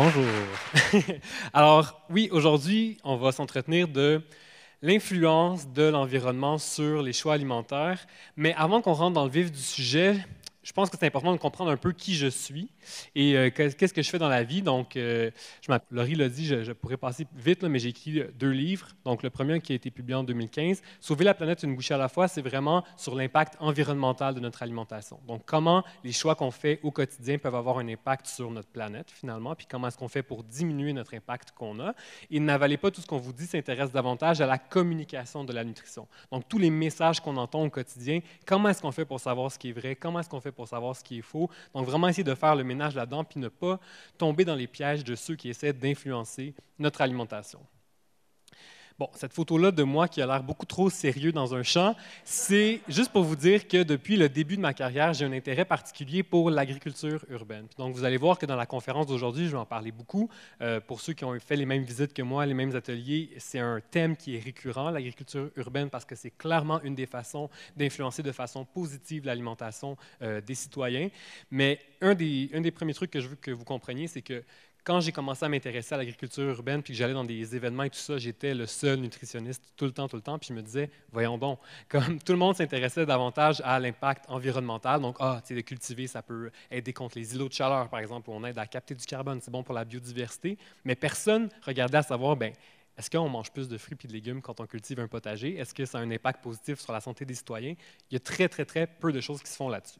Bonjour. Alors, oui, aujourd'hui, on va s'entretenir de l'influence de l'environnement sur les choix alimentaires. Mais avant qu'on rentre dans le vif du sujet, je pense que c'est important de comprendre un peu qui je suis et qu'est-ce que je fais dans la vie. Donc, Laurie l'a dit, je pourrais passer vite, là, mais j'ai écrit 2 livres. Donc, le premier qui a été publié en 2015, Sauver la planète une bouchée à la fois, c'est vraiment sur l'impact environnemental de notre alimentation. Donc, comment les choix qu'on fait au quotidien peuvent avoir un impact sur notre planète, finalement, puis comment est-ce qu'on fait pour diminuer notre impact qu'on a. Et n'avalez pas tout ce qu'on vous dit, s'intéresse davantage à la communication de la nutrition. Donc, tous les messages qu'on entend au quotidien, comment est-ce qu'on fait pour savoir ce qui est vrai, comment est-ce qu'on fait pour savoir ce qui est faux. Donc, vraiment essayer de faire le ménage là-dedans, puis ne pas tomber dans les pièges de ceux qui essaient d'influencer notre alimentation. Bon, cette photo-là de moi qui a l'air beaucoup trop sérieux dans un champ, c'est juste pour vous dire que depuis le début de ma carrière, j'ai un intérêt particulier pour l'agriculture urbaine. Donc, vous allez voir que dans la conférence d'aujourd'hui, je vais en parler beaucoup. Pour ceux qui ont fait les mêmes visites que moi, les mêmes ateliers, c'est un thème qui est récurrent, l'agriculture urbaine, parce que c'est clairement une des façons d'influencer de façon positive l'alimentation des citoyens. Mais un des premiers trucs que je veux que vous compreniez, c'est que quand j'ai commencé à m'intéresser à l'agriculture urbaine, puis que j'allais dans des événements et tout ça, j'étais le seul nutritionniste tout le temps, puis je me disais, voyons donc, comme tout le monde s'intéressait davantage à l'impact environnemental, donc, de cultiver, ça peut aider contre les îlots de chaleur, par exemple, où on aide à capter du carbone, c'est bon pour la biodiversité, mais personne regardait à savoir, bien, est-ce qu'on mange plus de fruits et de légumes quand on cultive un potager? Est-ce que ça a un impact positif sur la santé des citoyens? Il y a très, très, très peu de choses qui se font là-dessus.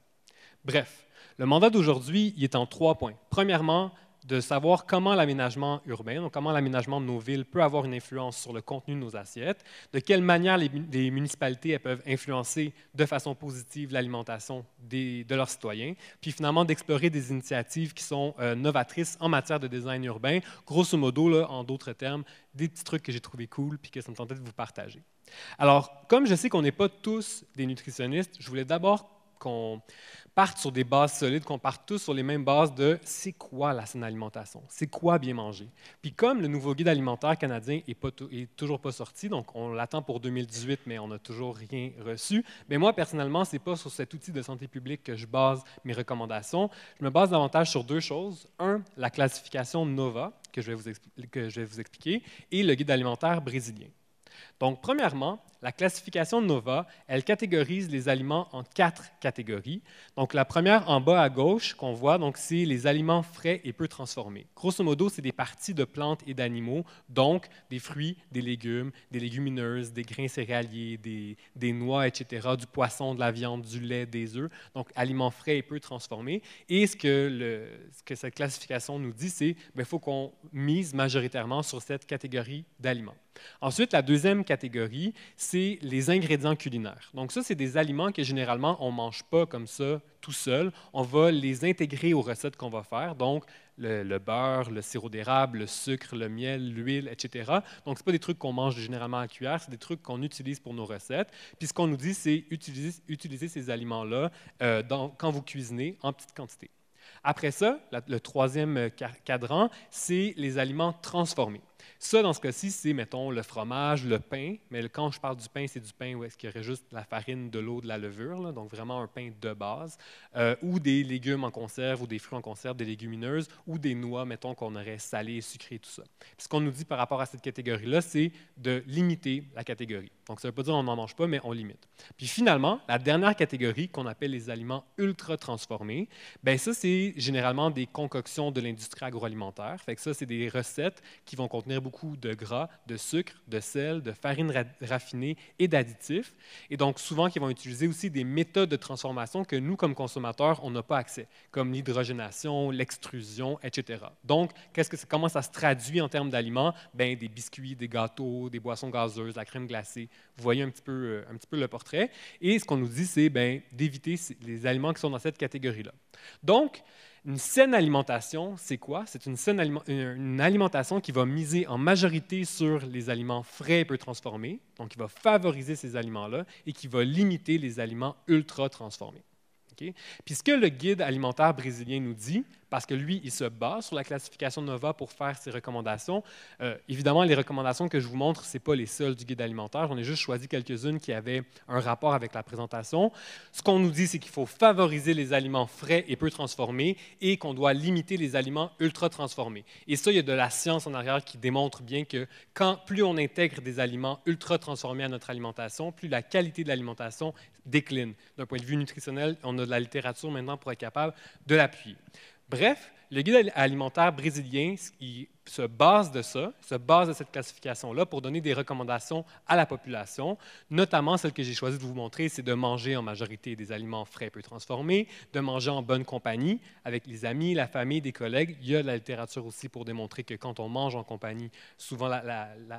Bref, le mandat d'aujourd'hui, il est en 3 points. Premièrement, de savoir comment l'aménagement urbain, donc comment l'aménagement de nos villes peut avoir une influence sur le contenu de nos assiettes, de quelle manière les municipalités elles peuvent influencer de façon positive l'alimentation de leurs citoyens, puis finalement d'explorer des initiatives qui sont novatrices en matière de design urbain, grosso modo, là, en d'autres termes, des petits trucs que j'ai trouvés cool puis que ça me tentait de vous partager. Alors, comme je sais qu'on n'est pas tous des nutritionnistes, je voulais d'abord qu'on parte sur des bases solides, qu'on parte tous sur les mêmes bases de c'est quoi la saine alimentation, c'est quoi bien manger. Puis comme le nouveau guide alimentaire canadien est toujours pas sorti, donc on l'attend pour 2018, mais on n'a toujours rien reçu, mais moi personnellement, c'est pas sur cet outil de santé publique que je base mes recommandations. Je me base davantage sur 2 choses. Un, la classification NOVA, que je vais vous expliquer, et le guide alimentaire brésilien. Donc, premièrement, la classification NOVA, elle catégorise les aliments en 4 catégories. Donc, la première en bas à gauche qu'on voit, c'est les aliments frais et peu transformés. Grosso modo, c'est des parties de plantes et d'animaux, donc des fruits, des légumes, des légumineuses, des grains céréaliers, des noix, etc., du poisson, de la viande, du lait, des œufs. Donc, aliments frais et peu transformés. Et ce que cette classification nous dit, c'est qu'il faut qu'on mise majoritairement sur cette catégorie d'aliments. Ensuite, la deuxième catégorie, c'est les ingrédients culinaires. Donc ça, c'est des aliments que généralement, on ne mange pas comme ça tout seul. On va les intégrer aux recettes qu'on va faire, donc le beurre, le sirop d'érable, le sucre, le miel, l'huile, etc. Donc, ce n'est pas des trucs qu'on mange généralement à la cuillère, c'est des trucs qu'on utilise pour nos recettes. Puis ce qu'on nous dit, c'est utiliser ces aliments-là quand vous cuisinez en petite quantité. Après ça, le troisième cadran, c'est les aliments transformés. Ça, dans ce cas-ci, c'est, mettons, le fromage, le pain, mais quand je parle du pain, c'est du pain où est-ce qu'il y aurait juste la farine, de l'eau, de la levure, là, donc vraiment un pain de base, ou des légumes en conserve, ou des fruits en conserve, des légumineuses, ou des noix, mettons, qu'on aurait salées et sucrées, tout ça. Puis ce qu'on nous dit par rapport à cette catégorie-là, c'est de limiter la catégorie. Donc, ça ne veut pas dire qu'on n'en mange pas, mais on limite. Puis finalement, la dernière catégorie, qu'on appelle les aliments ultra transformés, bien ça, c'est généralement des concoctions de l'industrie agroalimentaire. Fait que ça, c'est des recettes qui vont contenir beaucoup de gras, de sucre, de sel, de farine raffinée et d'additifs. Et donc, souvent, qui vont utiliser aussi des méthodes de transformation que nous, comme consommateurs, on n'a pas accès, comme l'hydrogénation, l'extrusion, etc. Donc, comment ça se traduit en termes d'aliments? Bien, des biscuits, des gâteaux, des boissons gazeuses, la crème glacée. Vous voyez un petit peu le portrait. Et ce qu'on nous dit, c'est d'éviter les aliments qui sont dans cette catégorie-là. Donc, une saine alimentation, c'est quoi? C'est une alimentation qui va miser en majorité sur les aliments frais et peu transformés, donc qui va favoriser ces aliments-là et qui va limiter les aliments ultra transformés. Okay? Puis ce que le guide alimentaire brésilien nous dit, parce que lui, il se base sur la classification Nova pour faire ses recommandations. Évidemment, les recommandations que je vous montre, ce n'est pas les seules du guide alimentaire. J'en ai juste choisi quelques-unes qui avaient un rapport avec la présentation. Ce qu'on nous dit, c'est qu'il faut favoriser les aliments frais et peu transformés et qu'on doit limiter les aliments ultra transformés. Et ça, il y a de la science en arrière qui démontre bien que plus on intègre des aliments ultra transformés à notre alimentation, plus la qualité de l'alimentation décline. D'un point de vue nutritionnel, on a de la littérature maintenant pour être capable de l'appuyer. Bref, le guide alimentaire brésilien, il se base de ça, se base de cette classification-là pour donner des recommandations à la population. Notamment, celle que j'ai choisi de vous montrer, c'est de manger en majorité des aliments frais et peu transformés, de manger en bonne compagnie avec les amis, la famille, des collègues. Il y a de la littérature aussi pour démontrer que quand on mange en compagnie, souvent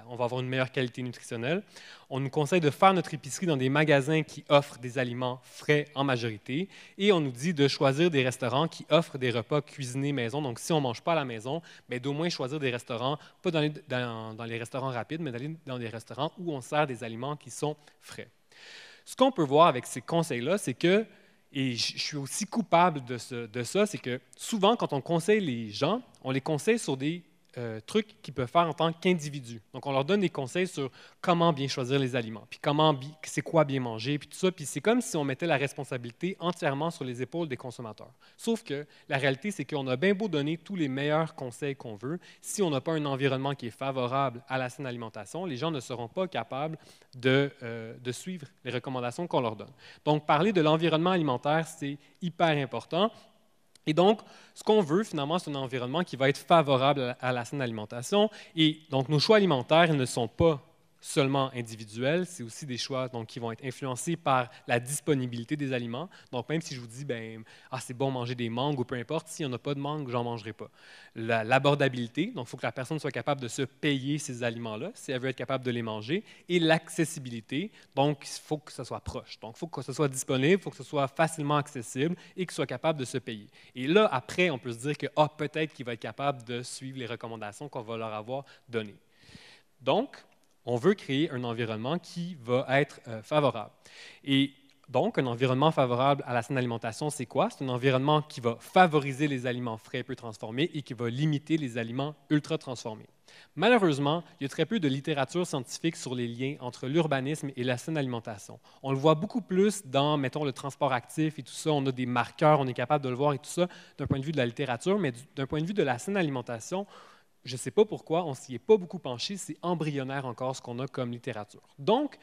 on va avoir une meilleure qualité nutritionnelle. On nous conseille de faire notre épicerie dans des magasins qui offrent des aliments frais en majorité et on nous dit de choisir des restaurants qui offrent des repas cuisinés maison. Donc, si on ne mange pas à la maison, d'au moins choisir des restaurants, pas dans les restaurants rapides, mais d'aller dans des restaurants où on sert des aliments qui sont frais. Ce qu'on peut voir avec ces conseils-là, c'est que, et je suis aussi coupable de ça, c'est que souvent, quand on conseille les gens, on les conseille sur des trucs qu'ils peuvent faire en tant qu'individus. Donc, on leur donne des conseils sur comment bien choisir les aliments, puis c'est quoi bien manger, puis tout ça. Puis c'est comme si on mettait la responsabilité entièrement sur les épaules des consommateurs. Sauf que la réalité, c'est qu'on a bien beau donner tous les meilleurs conseils qu'on veut, si on n'a pas un environnement qui est favorable à la saine alimentation, les gens ne seront pas capables de suivre les recommandations qu'on leur donne. Donc, parler de l'environnement alimentaire, c'est hyper important. Et donc, ce qu'on veut, finalement, c'est un environnement qui va être favorable à la saine alimentation. Et donc, nos choix alimentaires ne sont pas seulement individuels, c'est aussi des choix donc, qui vont être influencés par la disponibilité des aliments. Donc, même si je vous dis, c'est bon manger des mangues ou peu importe, s'il n'y en a pas de mangue, j'en mangerai pas. L'abordabilité, donc il faut que la personne soit capable de se payer ces aliments-là, si elle veut être capable de les manger. Et l'accessibilité, donc il faut que ce soit proche. Donc, il faut que ce soit disponible, il faut que ce soit facilement accessible et qu'il soit capable de se payer. Et là, après, on peut se dire que peut-être qu'il va être capable de suivre les recommandations qu'on va leur avoir données. Donc, on veut créer un environnement qui va être favorable. Et donc, un environnement favorable à la saine alimentation, c'est quoi? C'est un environnement qui va favoriser les aliments frais et peu transformés et qui va limiter les aliments ultra transformés. Malheureusement, il y a très peu de littérature scientifique sur les liens entre l'urbanisme et la saine alimentation. On le voit beaucoup plus dans, mettons, le transport actif et tout ça. On a des marqueurs, on est capable de le voir et tout ça d'un point de vue de la littérature, mais d'un point de vue de la saine alimentation, je ne sais pas pourquoi, on ne s'y est pas beaucoup penché, c'est embryonnaire encore ce qu'on a comme littérature. Donc,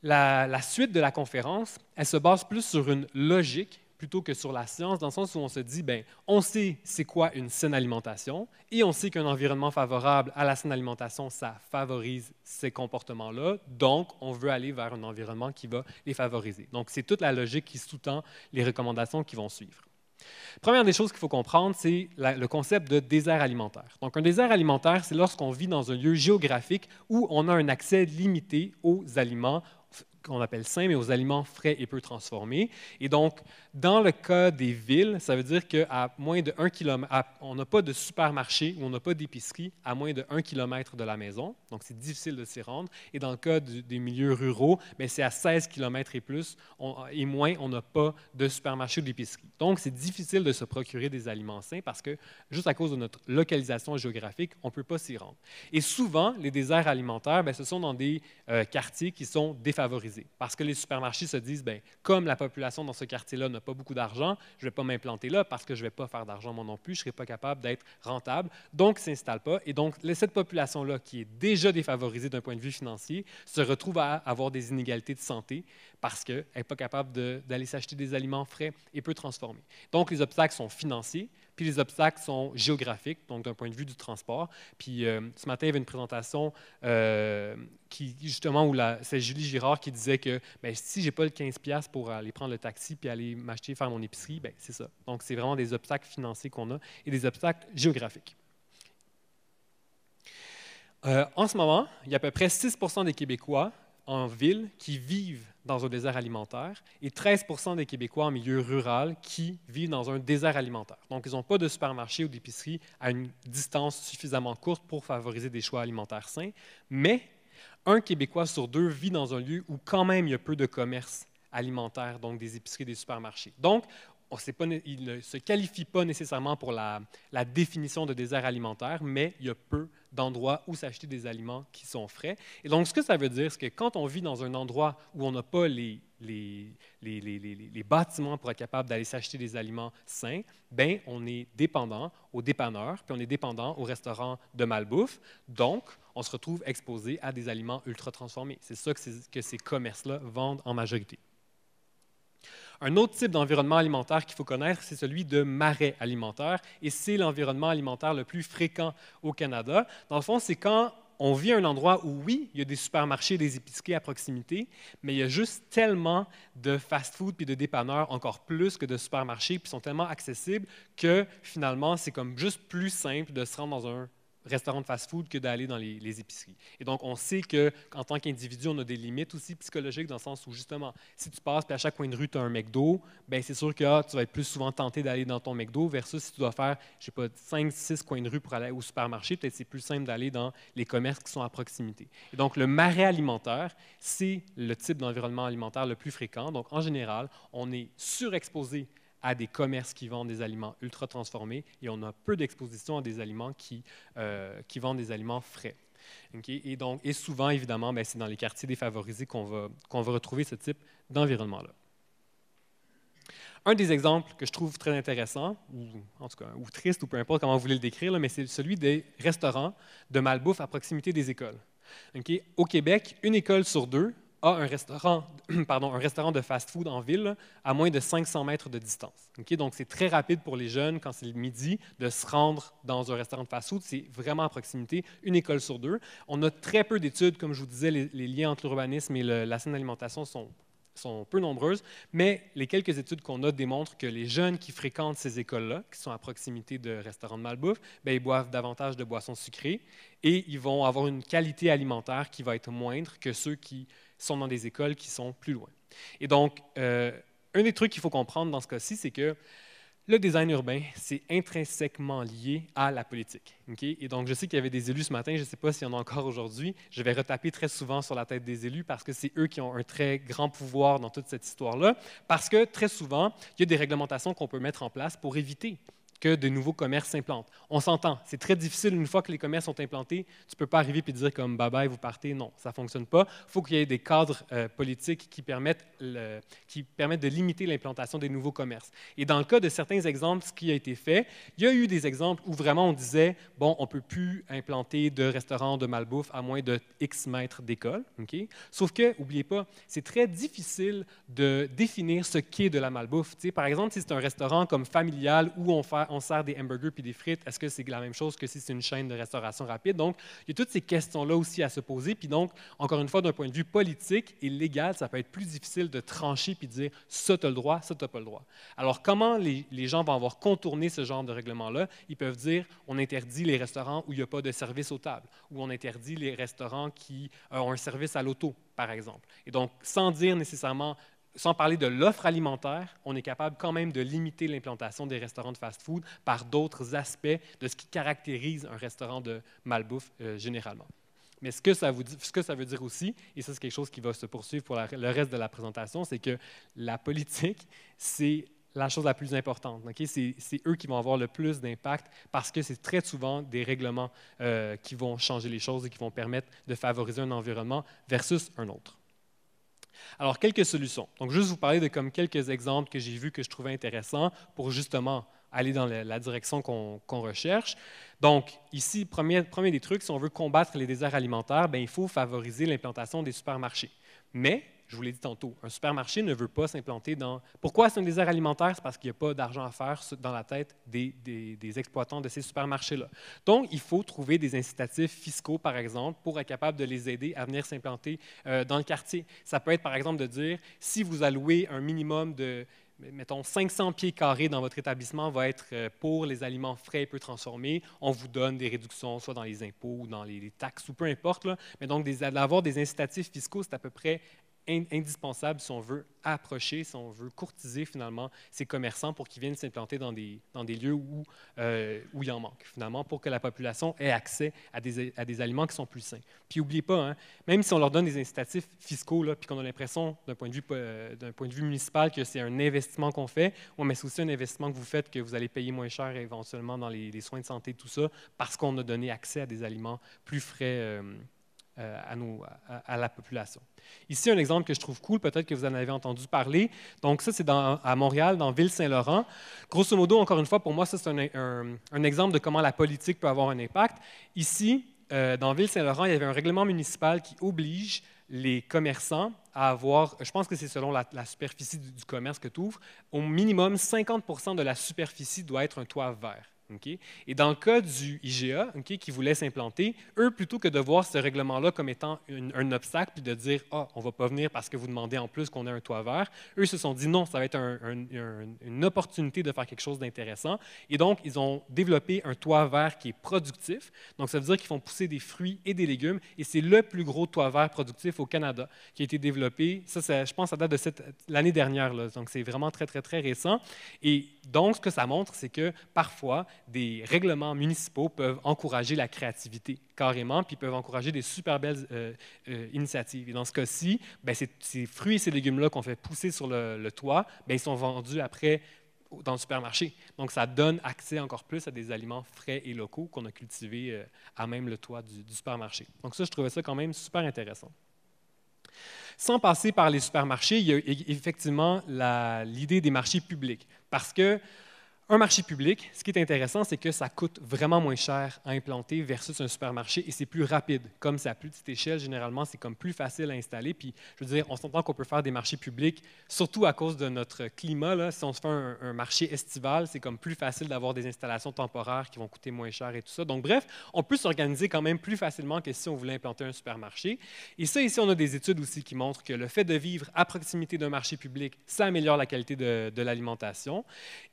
la suite de la conférence, elle se base plus sur une logique plutôt que sur la science, dans le sens où on se dit, on sait c'est quoi une saine alimentation et on sait qu'un environnement favorable à la saine alimentation, ça favorise ces comportements-là, donc on veut aller vers un environnement qui va les favoriser. Donc, c'est toute la logique qui sous-tend les recommandations qui vont suivre. Première des choses qu'il faut comprendre, c'est le concept de désert alimentaire. Donc, un désert alimentaire, c'est lorsqu'on vit dans un lieu géographique où on a un accès limité aux aliments qu'on appelle sains, mais aux aliments frais et peu transformés. Et donc, dans le cas des villes, ça veut dire qu'à moins de 1 km, on n'a pas de supermarché ou on n'a pas d'épicerie à moins de 1 km de la maison. Donc, c'est difficile de s'y rendre. Et dans le cas des milieux ruraux, c'est à 16 km et plus et moins, on n'a pas de supermarché ou d'épicerie. Donc, c'est difficile de se procurer des aliments sains parce que, juste à cause de notre localisation géographique, on ne peut pas s'y rendre. Et souvent, les déserts alimentaires, ce sont dans des quartiers qui sont défavorisés. Parce que les supermarchés se disent, comme la population dans ce quartier-là n'a pas beaucoup d'argent, je ne vais pas m'implanter là parce que je ne vais pas faire d'argent moi non plus, je ne serai pas capable d'être rentable, donc ils ne s'installent pas. Et donc, cette population-là, qui est déjà défavorisée d'un point de vue financier, se retrouve à avoir des inégalités de santé parce qu'elle n'est pas capable d'aller s'acheter des aliments frais et peu transformés. Donc, les obstacles sont financiers, puis les obstacles sont géographiques, donc d'un point de vue du transport. Puis ce matin, il y avait une présentation justement où c'est Julie Girard qui disait que si je n'ai pas le 15$ pour aller prendre le taxi puis aller m'acheter, faire mon épicerie, c'est ça. Donc, c'est vraiment des obstacles financiers qu'on a et des obstacles géographiques. En ce moment, il y a à peu près 6% des Québécois en ville qui vivent dans un désert alimentaire et 13% des Québécois en milieu rural qui vivent dans un désert alimentaire. Donc, ils n'ont pas de supermarché ou d'épicerie à une distance suffisamment courte pour favoriser des choix alimentaires sains, mais un Québécois sur deux vit dans un lieu où quand même il y a peu de commerce alimentaire, donc des épiceries, des supermarchés. Donc, il ne se qualifie pas nécessairement pour la définition de désert alimentaire, mais il y a peu d'endroits où s'acheter des aliments qui sont frais. Et donc, ce que ça veut dire, c'est que quand on vit dans un endroit où on n'a pas les bâtiments pour être capable d'aller s'acheter des aliments sains, ben, on est dépendant aux dépanneurs, puis on est dépendant aux restaurants de malbouffe. Donc, on se retrouve exposé à des aliments ultra transformés. C'est ça que ces commerces-là vendent en majorité. Un autre type d'environnement alimentaire qu'il faut connaître, c'est celui de marais alimentaires, et c'est l'environnement alimentaire le plus fréquent au Canada. Dans le fond, c'est quand on vit à un endroit où, oui, il y a des supermarchés, des épiceries à proximité, mais il y a juste tellement de fast-food puis de dépanneurs, encore plus que de supermarchés, puis sont tellement accessibles que finalement, c'est comme juste plus simple de se rendre dans un restaurant de fast-food que d'aller dans les épiceries. Et donc, on sait qu'en tant qu'individu, on a des limites aussi psychologiques dans le sens où, justement, si tu passes puis à chaque coin de rue, tu as un McDo, bien, c'est sûr que tu vas être plus souvent tenté d'aller dans ton McDo versus si tu dois faire, je sais pas, 5, 6 coins de rue pour aller au supermarché, peut-être c'est plus simple d'aller dans les commerces qui sont à proximité. Et donc, le marais alimentaire, c'est le type d'environnement alimentaire le plus fréquent. Donc, en général, on est surexposé à des commerces qui vendent des aliments ultra transformés et on a peu d'exposition à des aliments qui vendent des aliments frais. Okay? Et souvent, évidemment, c'est dans les quartiers défavorisés qu'on va retrouver ce type d'environnement-là. Un des exemples que je trouve très intéressant, ou en tout cas, ou triste, ou peu importe comment vous voulez le décrire, là, mais c'est celui des restaurants de malbouffe à proximité des écoles. Okay? Au Québec, une école sur deux a un restaurant, un restaurant de fast-food en ville à moins de 500 mètres de distance. Okay? Donc, c'est très rapide pour les jeunes, quand c'est le midi, de se rendre dans un restaurant de fast-food. C'est vraiment à proximité, une école sur deux. On a très peu d'études, comme je vous disais, les liens entre l'urbanisme et la saine alimentation sont peu nombreuses, mais les quelques études qu'on a démontrent que les jeunes qui fréquentent ces écoles-là, qui sont à proximité de restaurants de malbouffe, bien, ils boivent davantage de boissons sucrées et ils vont avoir une qualité alimentaire qui va être moindre que ceux qui sont dans des écoles qui sont plus loin. Et donc, un des trucs qu'il faut comprendre dans ce cas-ci, c'est que le design urbain, c'est intrinsèquement lié à la politique. Okay? Et donc, je sais qu'il y avait des élus ce matin, je ne sais pas s'il y en a encore aujourd'hui. Je vais retaper très souvent sur la tête des élus parce que c'est eux qui ont un très grand pouvoir dans toute cette histoire-là. Parce que très souvent, il y a des réglementations qu'on peut mettre en place pour éviter que de nouveaux commerces s'implantent. On s'entend, c'est très difficile une fois que les commerces sont implantés, tu ne peux pas arriver et dire comme bye-bye, vous partez. Non, ça ne fonctionne pas. Il faut qu'il y ait des cadres politiques qui permettent de limiter l'implantation des nouveaux commerces. Et dans le cas de certains exemples, ce qui a été fait, il y a eu des exemples où vraiment on disait, bon, on ne peut plus implanter de restaurants de malbouffe à moins de X mètres d'école. Okay? Sauf que, n'oubliez pas, c'est très difficile de définir ce qu'est de la malbouffe. T'sais, par exemple, si c'est un restaurant comme familial où on sert des hamburgers puis des frites, est-ce que c'est la même chose que si c'est une chaîne de restauration rapide? Donc, il y a toutes ces questions-là aussi à se poser. Puis donc, encore une fois, d'un point de vue politique et légal, ça peut être plus difficile de trancher puis de dire ça, tu as le droit, ça, tu n'as pas le droit. Alors, comment les gens vont avoir contourné ce genre de règlement-là? Ils peuvent dire on interdit les restaurants où il n'y a pas de service aux tables, ou on interdit les restaurants qui ont un service à l'auto, par exemple. Et donc, sans dire nécessairement sans parler de l'offre alimentaire, on est capable quand même de limiter l'implantation des restaurants de fast-food par d'autres aspects de ce qui caractérise un restaurant de malbouffe généralement. Mais ce que ça veut dire aussi, et ça c'est quelque chose qui va se poursuivre pour le reste de la présentation, c'est que la politique, c'est la chose la plus importante. Okay? C'est eux qui vont avoir le plus d'impact parce que c'est très souvent des règlements qui vont changer les choses et qui vont permettre de favoriser un environnement versus un autre. Alors, quelques solutions. Donc, juste vous parler de comme quelques exemples que j'ai vus que je trouvais intéressants pour justement aller dans la direction qu'on recherche. Donc, ici, premier des trucs, si on veut combattre les déserts alimentaires, bien, il faut favoriser l'implantation des supermarchés. Mais, je vous l'ai dit tantôt, un supermarché ne veut pas s'implanter dans... Pourquoi c'est un désert alimentaire? C'est parce qu'il n'y a pas d'argent à faire dans la tête des exploitants de ces supermarchés-là. Donc, il faut trouver des incitatifs fiscaux, par exemple, pour être capable de les aider à venir s'implanter dans le quartier. Ça peut être, par exemple, de dire, si vous allouez un minimum de, mettons, 500 pieds carrés dans votre établissement va être pour les aliments frais et peu transformés, on vous donne des réductions, soit dans les impôts ou dans les taxes, ou peu importe. Là. Mais donc, d'avoir des incitatifs fiscaux, c'est à peu près indispensable si on veut approcher, si on veut courtiser finalement ces commerçants pour qu'ils viennent s'implanter dans des lieux où il en manque, finalement, pour que la population ait accès à des aliments qui sont plus sains. Puis n'oubliez pas, hein, même si on leur donne des incitatifs fiscaux, là, puis qu'on a l'impression, d'un point de vue municipal, que c'est un investissement qu'on fait, ouais, mais c'est aussi un investissement que vous faites, que vous allez payer moins cher éventuellement dans les soins de santé, tout ça, parce qu'on a donné accès à des aliments plus frais à la population. Ici, un exemple que je trouve cool, peut-être que vous en avez entendu parler. Donc ça, c'est à Montréal, dans Ville-Saint-Laurent. Grosso modo, encore une fois, pour moi, ça, c'est un exemple de comment la politique peut avoir un impact. Ici, dans Ville-Saint-Laurent, il y avait un règlement municipal qui oblige les commerçants à avoir, je pense que c'est selon la superficie du commerce que tu ouvres, au minimum 50% de la superficie doit être un toit vert. Okay? Et dans le cas du IGA, okay, qui voulait s'implanter, eux, plutôt que de voir ce règlement-là comme étant un obstacle, puis de dire « Ah, on ne va pas venir parce que vous demandez en plus qu'on ait un toit vert », eux se sont dit « Non, ça va être une opportunité de faire quelque chose d'intéressant ». Et donc, ils ont développé un toit vert qui est productif. Donc, ça veut dire qu'ils font pousser des fruits et des légumes. Et c'est le plus gros toit vert productif au Canada qui a été développé. Ça je pense, ça date de l'année dernière. Là. Donc, c'est vraiment très, très, très récent. Et donc, ce que ça montre, c'est que parfois, des règlements municipaux peuvent encourager la créativité carrément, puis peuvent encourager des super belles initiatives. Et dans ce cas-ci, ben, ces fruits et ces légumes-là qu'on fait pousser sur le toit, ben, ils sont vendus après dans le supermarché. Donc, ça donne accès encore plus à des aliments frais et locaux qu'on a cultivés à même le toit du supermarché. Donc ça, je trouvais ça quand même super intéressant. Sans passer par les supermarchés, il y a effectivement l'idée des marchés publics. Parce que un marché public, ce qui est intéressant, c'est que ça coûte vraiment moins cher à implanter versus un supermarché et c'est plus rapide. Comme c'est à plus petite échelle, généralement, c'est comme plus facile à installer. Puis, je veux dire, on s'entend qu'on peut faire des marchés publics, surtout à cause de notre climat. Là, si on se fait un marché estival, c'est comme plus facile d'avoir des installations temporaires qui vont coûter moins cher et tout ça. Donc, bref, on peut s'organiser quand même plus facilement que si on voulait implanter un supermarché. Et ça, ici, on a des études aussi qui montrent que le fait de vivre à proximité d'un marché public, ça améliore la qualité de l'alimentation.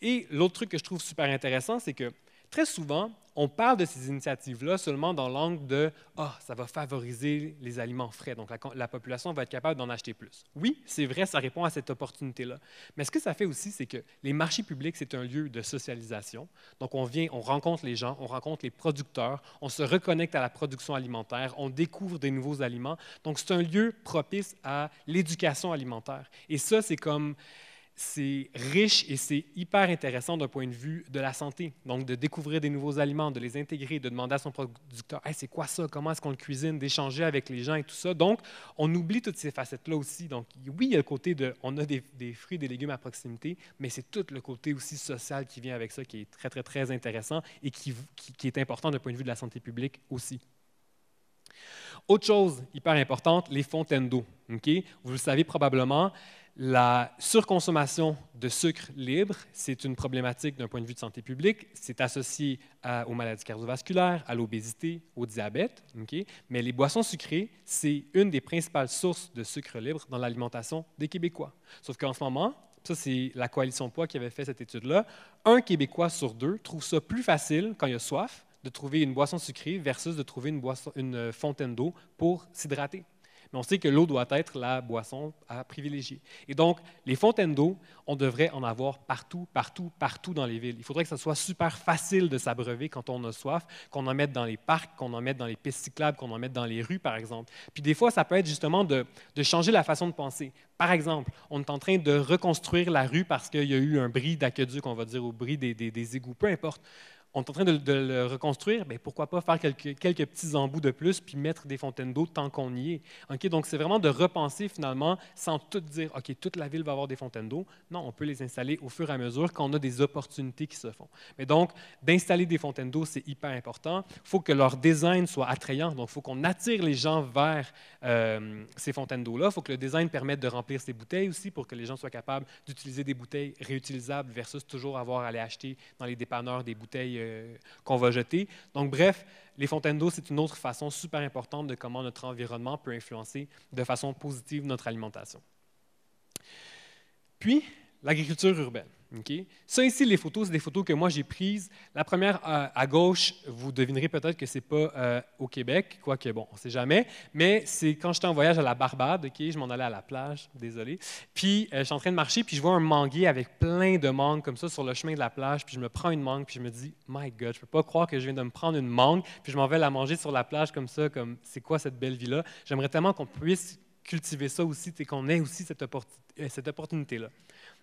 Et l'autre truc que je trouve super intéressant, c'est que très souvent, on parle de ces initiatives-là seulement dans l'angle de « Ah, ça va favoriser les aliments frais, donc la population va être capable d'en acheter plus. » Oui, c'est vrai, ça répond à cette opportunité-là. Mais ce que ça fait aussi, c'est que les marchés publics, c'est un lieu de socialisation. Donc, on vient, on rencontre les gens, on rencontre les producteurs, on se reconnecte à la production alimentaire, on découvre des nouveaux aliments. Donc, c'est un lieu propice à l'éducation alimentaire. Et ça, c'est riche et c'est hyper intéressant d'un point de vue de la santé. Donc, de découvrir des nouveaux aliments, de les intégrer, de demander à son producteur hey, « c'est quoi ça? Comment est-ce qu'on le cuisine? » d'échanger avec les gens et tout ça. Donc, on oublie toutes ces facettes-là aussi. Donc, oui, il y a le côté de « on a des fruits et des légumes à proximité », mais c'est tout le côté aussi social qui vient avec ça qui est très, très, très intéressant et qui est important d'un point de vue de la santé publique aussi. Autre chose hyper importante, les fontaines d'eau. Okay? Vous le savez probablement, la surconsommation de sucre libre, c'est une problématique d'un point de vue de santé publique. C'est associé aux maladies cardiovasculaires, à l'obésité, au diabète. Okay? Mais les boissons sucrées, c'est une des principales sources de sucre libre dans l'alimentation des Québécois. Sauf qu'en ce moment, ça c'est la Coalition Poids qui avait fait cette étude-là, un Québécois sur deux trouve ça plus facile quand il a soif de trouver une boisson sucrée versus de trouver une fontaine d'eau pour s'hydrater. Mais on sait que l'eau doit être la boisson à privilégier. Et donc, les fontaines d'eau, on devrait en avoir partout, partout, partout dans les villes. Il faudrait que ce soit super facile de s'abreuver quand on a soif, qu'on en mette dans les parcs, qu'on en mette dans les pistes cyclables, qu'on en mette dans les rues, par exemple. Puis des fois, ça peut être justement de changer la façon de penser. Par exemple, on est en train de reconstruire la rue parce qu'il y a eu un bris d'aqueduc, on va dire, au bris des égouts, peu importe. On est en train de le reconstruire, bien, pourquoi pas faire quelques petits embouts de plus puis mettre des fontaines d'eau tant qu'on y est. Okay? Donc, c'est vraiment de repenser finalement sans tout dire, OK, toute la ville va avoir des fontaines d'eau. Non, on peut les installer au fur et à mesure quand on a des opportunités qui se font. Mais donc, d'installer des fontaines d'eau, c'est hyper important. Il faut que leur design soit attrayant. Donc, il faut qu'on attire les gens vers ces fontaines d'eau-là. Il faut que le design permette de remplir ces bouteilles aussi pour que les gens soient capables d'utiliser des bouteilles réutilisables versus toujours avoir à aller acheter dans les dépanneurs des bouteilles qu'on va jeter. Donc, bref, les fontaines d'eau, c'est une autre façon super importante de comment notre environnement peut influencer de façon positive notre alimentation. Puis, l'agriculture urbaine. OK? Ça ici, les photos, c'est des photos que moi j'ai prises. La première à gauche, vous devinerez peut-être que ce n'est pas au Québec, quoique bon, on ne sait jamais, mais c'est quand j'étais en voyage à la Barbade, OK? Je m'en allais à la plage, désolé. Puis je suis en train de marcher, puis je vois un manguier avec plein de mangues comme ça sur le chemin de la plage, puis je me prends une mangue, puis je me dis, My God, je ne peux pas croire que je viens de me prendre une mangue, puis je m'en vais la manger sur la plage comme ça, comme c'est quoi cette belle vie-là? J'aimerais tellement qu'on puisse cultiver ça aussi, et qu'on ait aussi cette opportunité-là.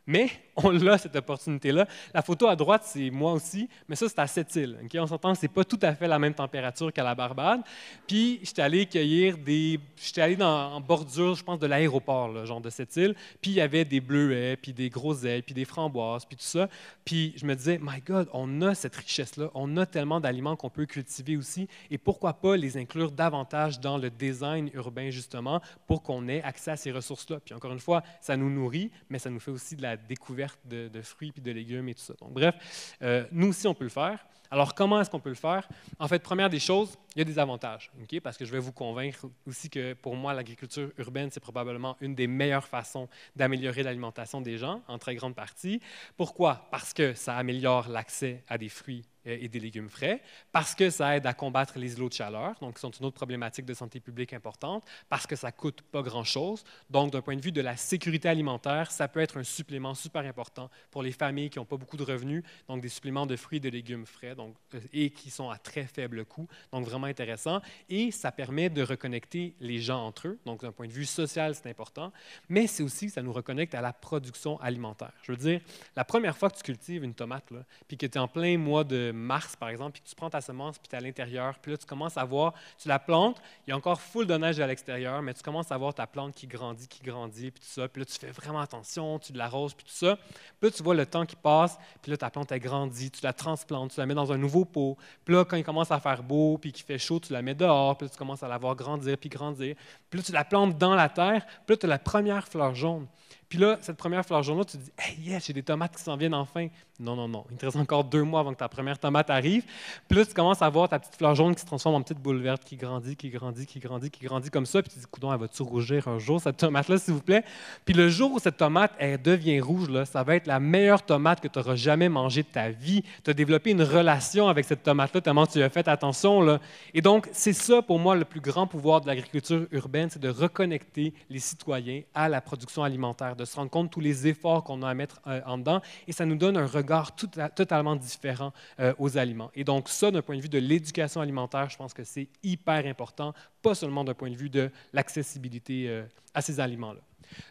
Mais on a cette opportunité-là. La photo à droite, c'est moi aussi, mais ça, c'est à Sept-Îles. Okay? On s'entend que ce n'est pas tout à fait la même température qu'à la Barbade. Puis, j'étais allé cueillir des... J'étais allé en bordure, je pense, de l'aéroport, là, genre de Sept-Îles. Puis, il y avait des bleuets, puis des groseilles, puis des framboises, puis tout ça. Puis, je me disais, My God, on a cette richesse-là. On a tellement d'aliments qu'on peut cultiver aussi. Et pourquoi pas les inclure davantage dans le design urbain, justement, pour qu'on ait accès à ces ressources-là. Puis, encore une fois, ça nous nourrit, mais ça nous fait aussi de la découverte de fruits et de légumes et tout ça. Donc, bref, nous aussi, on peut le faire. Alors, comment est-ce qu'on peut le faire? En fait, première des choses, il y a des avantages, okay? Parce que je vais vous convaincre aussi que pour moi, l'agriculture urbaine, c'est probablement une des meilleures façons d'améliorer l'alimentation des gens, en très grande partie. Pourquoi? Parce que ça améliore l'accès à des fruits et des légumes frais, parce que ça aide à combattre les îlots de chaleur, donc qui sont une autre problématique de santé publique importante, parce que ça ne coûte pas grand-chose. Donc, d'un point de vue de la sécurité alimentaire, ça peut être un supplément super important pour les familles qui n'ont pas beaucoup de revenus, donc des suppléments de fruits et de légumes frais, donc, et qui sont à très faible coût, donc vraiment intéressant. Et ça permet de reconnecter les gens entre eux, donc d'un point de vue social, c'est important, mais c'est aussi, ça nous reconnecte à la production alimentaire. Je veux dire, la première fois que tu cultives une tomate, là, puis que tu es en plein mois de mars, par exemple, puis que tu prends ta semence, puis tu es à l'intérieur, puis là, tu commences à voir, tu la plantes, il y a encore full de neige à l'extérieur, mais tu commences à voir ta plante qui grandit, puis tout ça, puis là, tu fais vraiment attention, tu l'arroses, puis tout ça. Puis là, tu vois le temps qui passe, puis là, ta plante, elle grandit, tu la transplantes, tu la mets dans un nouveau pot, puis là, quand il commence à faire beau, puis qu'il fait chaud, tu la mets dehors, puis là, tu commences à la voir grandir, puis là, tu la plantes dans la terre, puis là, tu as la première fleur jaune. Puis là, cette première fleur jaune-là, tu te dis « Hey, yes, j'ai des tomates qui s'en viennent enfin! » Non, non, non. Il te reste encore 2 mois avant que ta première tomate arrive. Puis là, tu commences à voir ta petite fleur jaune qui se transforme en petite boule verte qui grandit, qui grandit, qui grandit, qui grandit comme ça. Puis tu te dis « Coudonc, elle va-tu rougir un jour, cette tomate-là, s'il vous plaît? » Puis le jour où cette tomate, elle devient rouge, là, ça va être la meilleure tomate que tu auras jamais mangée de ta vie. Tu as développé une relation avec cette tomate-là tellement tu as fait attention, là. Et donc, c'est ça, pour moi, le plus grand pouvoir de l'agriculture urbaine, c'est de reconnecter les citoyens à la production alimentaire, de se rendre compte de tous les efforts qu'on a à mettre en dedans, et ça nous donne un regard totalement différent aux aliments. Et donc ça, d'un point de vue de l'éducation alimentaire, je pense que c'est hyper important, pas seulement d'un point de vue de l'accessibilité à ces aliments-là.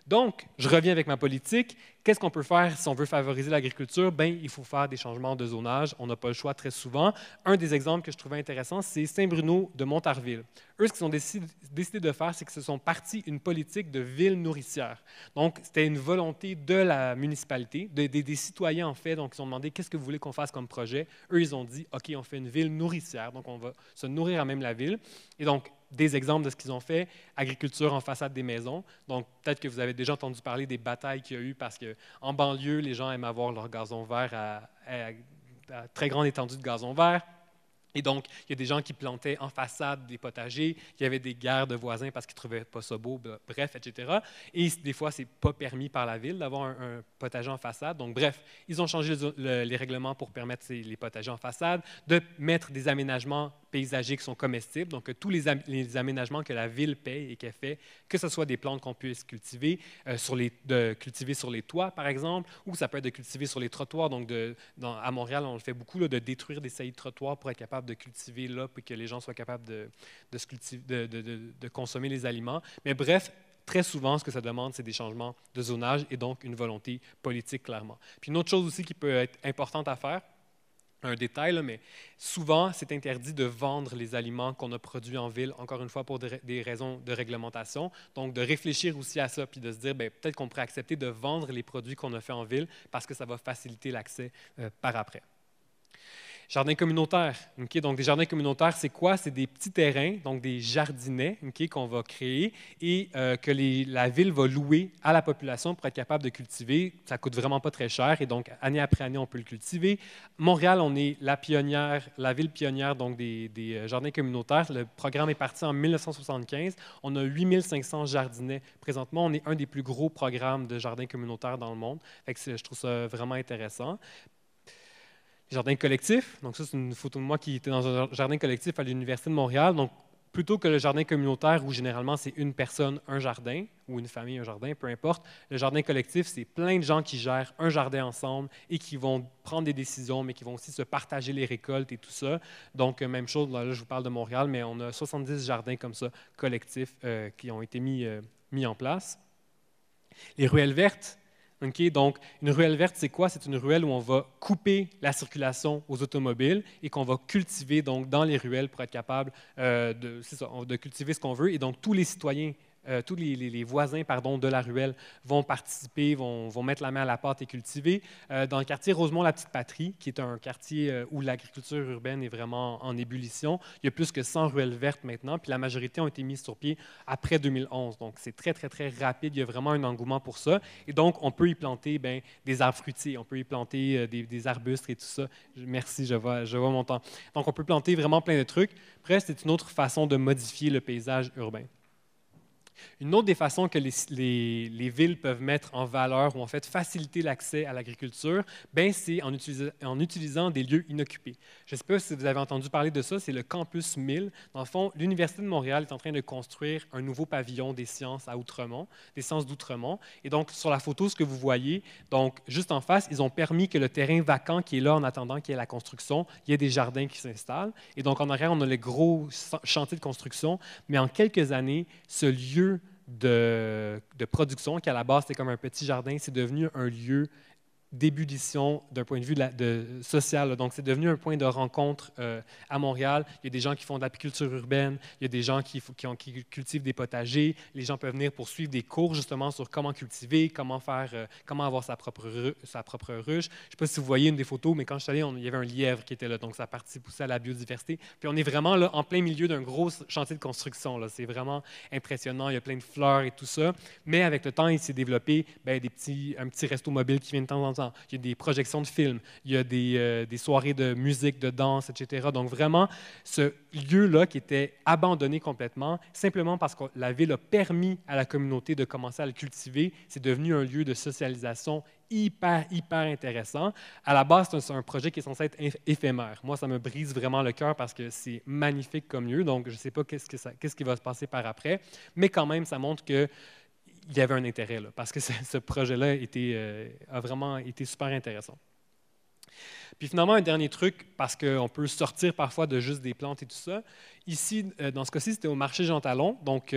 Donc, je reviens avec ma politique. Qu'est-ce qu'on peut faire si on veut favoriser l'agriculture? Bien, il faut faire des changements de zonage. On n'a pas le choix très souvent. Un des exemples que je trouvais intéressant, c'est Saint-Bruno de Montarville. Eux, ce qu'ils ont décidé de faire, c'est qu'ils se sont partis une politique de ville nourricière. Donc, c'était une volonté de la municipalité, des citoyens, en fait. Donc, ils ont demandé qu'est-ce que vous voulez qu'on fasse comme projet. Eux, ils ont dit, OK, on fait une ville nourricière. Donc, on va se nourrir à même la ville. Et donc, des exemples de ce qu'ils ont fait, agriculture en façade des maisons. Donc, peut-être que vous avez déjà entendu parler des batailles qu'il y a eu parce qu'en banlieue, les gens aiment avoir leur gazon vert à très grande étendue de gazon vert. Et donc, il y a des gens qui plantaient en façade des potagers, il y avait des guerres de voisins parce qu'ils ne trouvaient pas ça beau, bref, etc. Et des fois, ce n'est pas permis par la ville d'avoir un potager en façade. Donc, bref, ils ont changé les règlements pour permettre les potagers en façade, de mettre des aménagements paysagers qui sont comestibles, donc tous les aménagements que la ville paye et qu'elle fait, que ce soit des plantes qu'on puisse cultiver, de cultiver sur les toits, par exemple, ou ça peut être de cultiver sur les trottoirs. Donc, à Montréal, on le fait beaucoup, là, de détruire des saillies de trottoirs pour être capable de cultiver là, puis que les gens soient capables de consommer les aliments. Mais bref, très souvent, ce que ça demande, c'est des changements de zonage et donc une volonté politique, clairement. Puis une autre chose aussi qui peut être importante à faire, un détail, là, mais souvent, c'est interdit de vendre les aliments qu'on a produits en ville, encore une fois, pour des raisons de réglementation. Donc, de réfléchir aussi à ça, puis de se dire, peut-être qu'on pourrait accepter de vendre les produits qu'on a fait en ville parce que ça va faciliter l'accès par après. Jardins communautaires. OK? Donc, des jardins communautaires, c'est quoi? C'est des petits terrains, donc des jardinets, OK, qu'on va créer et que la ville va louer à la population pour être capable de cultiver. Ça ne coûte vraiment pas très cher et donc, année après année, on peut le cultiver. Montréal, on est la pionnière, la ville pionnière donc des jardins communautaires. Le programme est parti en 1975. On a 8500 jardinets. Présentement, on est un des plus gros programmes de jardins communautaires dans le monde. Fait que je trouve ça vraiment intéressant. Jardin collectif. Donc, ça, c'est une photo de moi qui était dans un jardin collectif à l'Université de Montréal. Donc, plutôt que le jardin communautaire où généralement c'est une personne, un jardin, ou une famille, un jardin, peu importe, le jardin collectif, c'est plein de gens qui gèrent un jardin ensemble et qui vont prendre des décisions, mais qui vont aussi se partager les récoltes et tout ça. Donc, même chose, là, je vous parle de Montréal, mais on a 70 jardins comme ça, collectifs, qui ont été mis en place. Les ruelles vertes. Okay, donc, une ruelle verte, c'est quoi? C'est une ruelle où on va couper la circulation aux automobiles et qu'on va cultiver donc, dans les ruelles pour être capable de cultiver ce qu'on veut. Et donc, tous les citoyens, tous les voisins pardon, de la ruelle vont participer, vont mettre la main à la pâte et cultiver. Dans le quartier Rosemont-la-Petite-Patrie, qui est un quartier où l'agriculture urbaine est vraiment en ébullition, il y a plus que 100 ruelles vertes maintenant, puis la majorité ont été mises sur pied après 2011. Donc, c'est très, très, très rapide. Il y a vraiment un engouement pour ça. Et donc, on peut y planter des arbres fruitiers, on peut y planter des arbustes et tout ça. Merci, je vois mon temps. Donc, on peut planter vraiment plein de trucs. Bref, c'est une autre façon de modifier le paysage urbain. Une autre des façons que les villes peuvent mettre en valeur ou en fait faciliter l'accès à l'agriculture, c'est en utilisant des lieux inoccupés. Je ne sais pas si vous avez entendu parler de ça, c'est le Campus 1000. Dans le fond, l'Université de Montréal est en train de construire un nouveau pavillon des sciences à Outremont, des sciences d'Outremont. Et donc, sur la photo, ce que vous voyez, donc juste en face, ils ont permis que le terrain vacant qui est là en attendant qu'il y ait la construction, il y ait des jardins qui s'installent. Et donc, en arrière, on a les gros chantiers de construction. Mais en quelques années, ce lieu de production, qui à la base c'était comme un petit jardin, c'est devenu un lieu d'ébullition d'un point de vue social. Donc, c'est devenu un point de rencontre à Montréal. Il y a des gens qui font de l'apiculture urbaine, il y a des gens qui cultivent des potagers. Les gens peuvent venir pour suivre des cours justement sur comment cultiver, comment avoir sa propre ruche. Je ne sais pas si vous voyez une des photos, mais quand je suis allé, il y avait un lièvre qui était là. Donc, ça participe aussi à la biodiversité. Puis, on est vraiment là, en plein milieu d'un gros chantier de construction. C'est vraiment impressionnant. Il y a plein de fleurs et tout ça. Mais avec le temps, il s'est développé un petit resto mobile qui vient de temps en temps. Il y a des projections de films, il y a des soirées de musique, de danse, etc. Donc vraiment, ce lieu-là qui était abandonné complètement, simplement parce que la ville a permis à la communauté de commencer à le cultiver, c'est devenu un lieu de socialisation hyper, hyper intéressant. À la base, c'est un projet qui est censé être éphémère. Moi, ça me brise vraiment le cœur parce que c'est magnifique comme lieu, donc je ne sais pas qu'est-ce qui va se passer par après, mais quand même, ça montre que il y avait un intérêt, là, parce que ce projet-là a vraiment été super intéressant. Puis finalement, un dernier truc, parce qu'on peut sortir parfois de juste des plantes et tout ça. Ici, dans ce cas-ci, c'était au marché Jean Talon, donc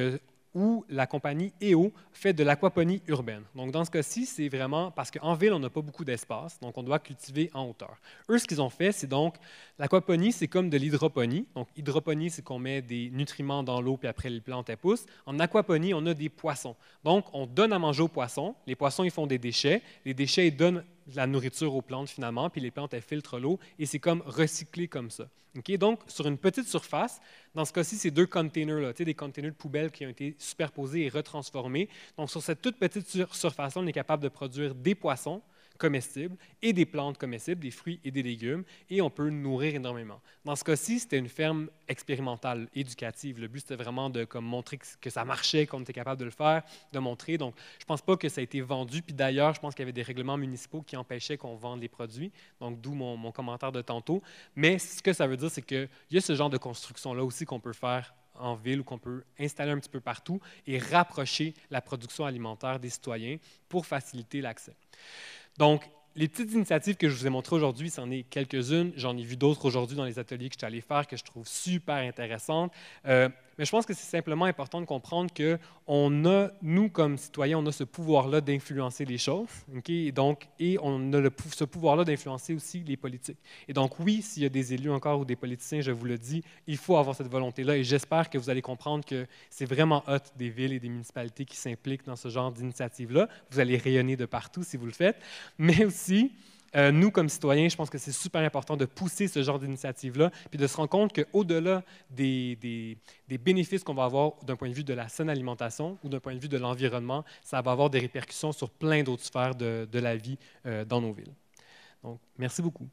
où la compagnie EO fait de l'aquaponie urbaine. Donc, dans ce cas-ci, c'est vraiment parce qu'en ville, on n'a pas beaucoup d'espace, donc on doit cultiver en hauteur. Eux, ce qu'ils ont fait, c'est donc l'aquaponie, c'est comme de l'hydroponie. Donc, hydroponie, c'est qu'on met des nutriments dans l'eau, puis après, les plantes, elles poussent. En aquaponie, on a des poissons. Donc, on donne à manger aux poissons. Les poissons, ils font des déchets. Les déchets, ils donnent de la nourriture aux plantes, finalement, puis les plantes, elles filtrent l'eau, et c'est comme recyclé comme ça. Okay? Donc, sur une petite surface, dans ce cas-ci, c'est deux containers, des containers de poubelle qui ont été superposés et retransformés. Donc, sur cette toute petite surface-là, on est capable de produire des poissons comestibles et des plantes comestibles, des fruits et des légumes, et on peut nourrir énormément. Dans ce cas-ci, c'était une ferme expérimentale, éducative. Le but, c'était vraiment de montrer que ça marchait, qu'on était capable de le faire, de montrer. Donc, je ne pense pas que ça a été vendu. Puis d'ailleurs, je pense qu'il y avait des règlements municipaux qui empêchaient qu'on vende les produits. Donc, d'où mon commentaire de tantôt. Mais ce que ça veut dire, c'est qu'il y a ce genre de construction-là aussi qu'on peut faire en ville ou qu'on peut installer un petit peu partout et rapprocher la production alimentaire des citoyens pour faciliter l'accès. Donc, les petites initiatives que je vous ai montrées aujourd'hui, c'en est quelques-unes. J'en ai vu d'autres aujourd'hui dans les ateliers que je suis allé faire que je trouve super intéressantes. Mais je pense que c'est simplement important de comprendre que nous, comme citoyens, on a ce pouvoir-là d'influencer les choses. Okay? Et on a ce pouvoir-là d'influencer aussi les politiques. Et donc, oui, s'il y a des élus encore ou des politiciens, je vous le dis, il faut avoir cette volonté-là. Et j'espère que vous allez comprendre que c'est vraiment hot des villes et des municipalités qui s'impliquent dans ce genre d'initiative-là. Vous allez rayonner de partout si vous le faites. Mais aussi, nous, comme citoyens, je pense que c'est super important de pousser ce genre d'initiative-là, puis de se rendre compte qu'au-delà des bénéfices qu'on va avoir d'un point de vue de la saine alimentation ou d'un point de vue de l'environnement, ça va avoir des répercussions sur plein d'autres sphères de la vie dans nos villes. Donc, merci beaucoup.